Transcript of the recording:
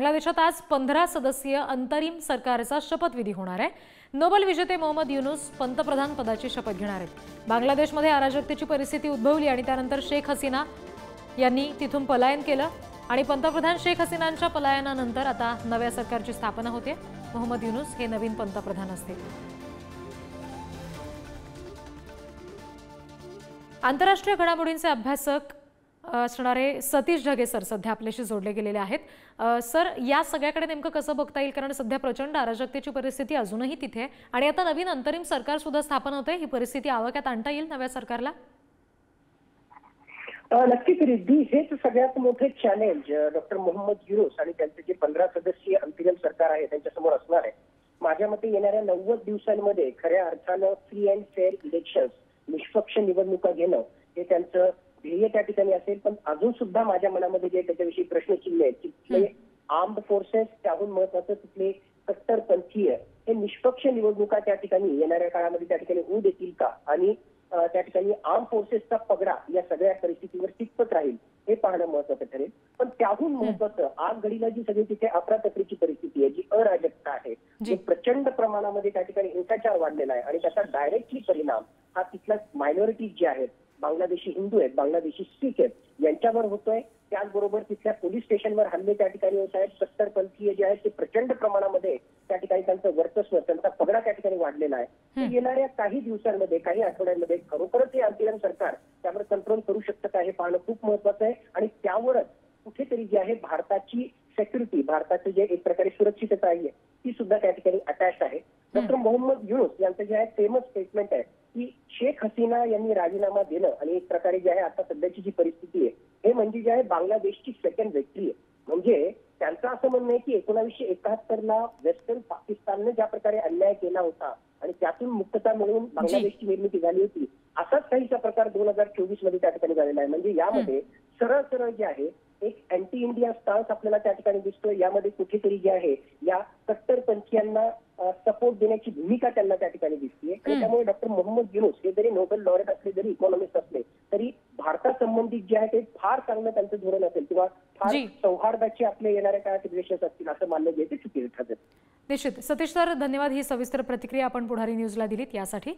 बांगलादेशात आज 15 सदस्यीय अंतरिम सरकारचा शपथविधी होणार आहे। नोबेल विजेते मोहम्मद युनूस पंतप्रधान पदाची शपथ घेणार आहेत। बांगलादेशमध्ये अराजकतेची परिस्थिती उद्भवली आणि त्यानंतर शेख हसीना यांनी तिथून पलायन केलं आणि पंतप्रधान शेख हसीनांच्या पलायनानंतर आता नव्या सरकारची स्थापना होते। मोहम्मद युनूस हे नवीन पंतप्रधान असतील। आंतरराष्ट्रीय घडामोडींचे अभ्यासक असणारे सतीश ढगे सर सध्या आपल्याशी जोडले गेलेले आहेत। सर, या सगळ्याकडे नेमकं कसं बघता येईल, कारण सध्या प्रचंड अराजकतेची परिस्थिती अजूनही तिथे आहे आणि आता नवीन अंतरिम सरकार सुद्धा स्थापन होते। ही परिस्थिती आवाक्यात आणता येईल नव्या सरकारला? नक्कीच रिद्धी, हेच सगळ्यात मोठे चॅलेंज डॉक्टर मोहम्मद युनूस आणि त्यांचे जे 15 सदस्यीय अंतरिम सरकार आहे त्यांच्यासमोर असणार आहे। माझ्या मते येणाऱ्या 90 दिवसांमध्ये खऱ्या अर्थानं फ्री अँड फेअर इलेक्शन्स, निष्पक्ष निवडणुका घेणं हे त्यांचं ध्येय त्या ठिकाणी असेल। पण अजून सुद्धा माझ्या मनामध्ये जे त्याच्याविषयी प्रश्नचिन्ह आहेत, तिथले आर्म्ड फोर्सेस, त्याहून महत्वाचं तिथले कट्टरपंथीय हे निष्पक्ष निवडणुका त्या ठिकाणी येणाऱ्या काळामध्ये त्या ठिकाणी होऊ देतील का, आणि त्या ठिकाणी आर्म फोर्सेसचा पगडा या सगळ्या परिस्थितीवर टिकत राहील हे पाहणं महत्वाचं ठरेल। पण त्याहून महत्वाचं आज घडीला जी सगळी तिथे अफरातफरीची परिस्थिती आहे, जी अराजकता आहे, जी प्रचंड प्रमाणामध्ये त्या ठिकाणी हिंसाचार वाढलेला आहे आणि त्याचा डायरेक्टली परिणाम हा तिथल्या मायनॉरिटीज जे आहेत, बांगलादेशी हिंदू आहेत, बांगलादेशी सिख आहेत, यांच्यावर होतोय। त्याचबरोबर तिथल्या पोलीस स्टेशनवर हल्ले त्या ठिकाणी होत आहेत। कट्टरपंथीय जे आहेत ते प्रचंड प्रमाणामध्ये त्या ठिकाणी त्यांचं वर्चस्व, त्यांचा पगडा त्या ठिकाणी वाढलेला आहे। येणाऱ्या काही दिवसांमध्ये, काही आठवड्यांमध्ये खरोखरच हे अंतरिम सरकार त्यावर कंट्रोल करू शकतं का हे पाहणं खूप महत्वाचं आहे। आणि त्यावरच कुठेतरी जे आहे भारताची सेक्युरिटी, भारताची जे एक प्रकारे सुरक्षितता आहे ती सुद्धा त्या ठिकाणी अटॅच आहे। डॉक्टर मोहम्मद युनूस यांचं जे आहे फेमस स्टेटमेंट आहे की शेख हसीना यांनी राजीनामा देणं आणि एक प्रकारे जे आहे आता सध्याची जी परिस्थिती आहे हे म्हणजे जे आहे बांगलादेशची सेकंड विक्ट्री आहे। म्हणजे त्यांचं असं म्हणणं आहे की 1971ला वेस्टर्न पाकिस्तानने ज्या प्रकारे अन्याय केला होता आणि त्यातून मुक्तता मिळवून बांगलादेशची निर्मिती झाली होती, असाच काहीसा प्रकार 2024 मध्ये त्या ठिकाणी झालेला आहे। म्हणजे यामध्ये सरळ सरळ जे आहे एक अँटी इंडिया स्टान्स आपल्याला त्या ठिकाणी दिसतोय। यामध्ये कुठेतरी जे आहे या कट्टरपंथीयांना सपोर्ट देण्याची भूमिका त्यांना त्या ठिकाणी दिसते। आणि त्यामुळे डॉक्टर मोहम्मद युनूस हे जरी नोबेल लॉरेट असले, जरी इकॉनॉमिस्ट असले, तरी भारतासंबंधित जे आहे ते फार चांगलं त्यांचं धोरण असेल किंवा फार सौहार्दाचे आपले येणाऱ्या काळात रिलेशन्स असतील असं मानलं जाईल ते चुकीचं ठरेल। निश्चित। सतीश सर, धन्यवाद ही सविस्तर प्रतिक्रिया आपण पुढारी न्यूजला दिलीत यासाठी।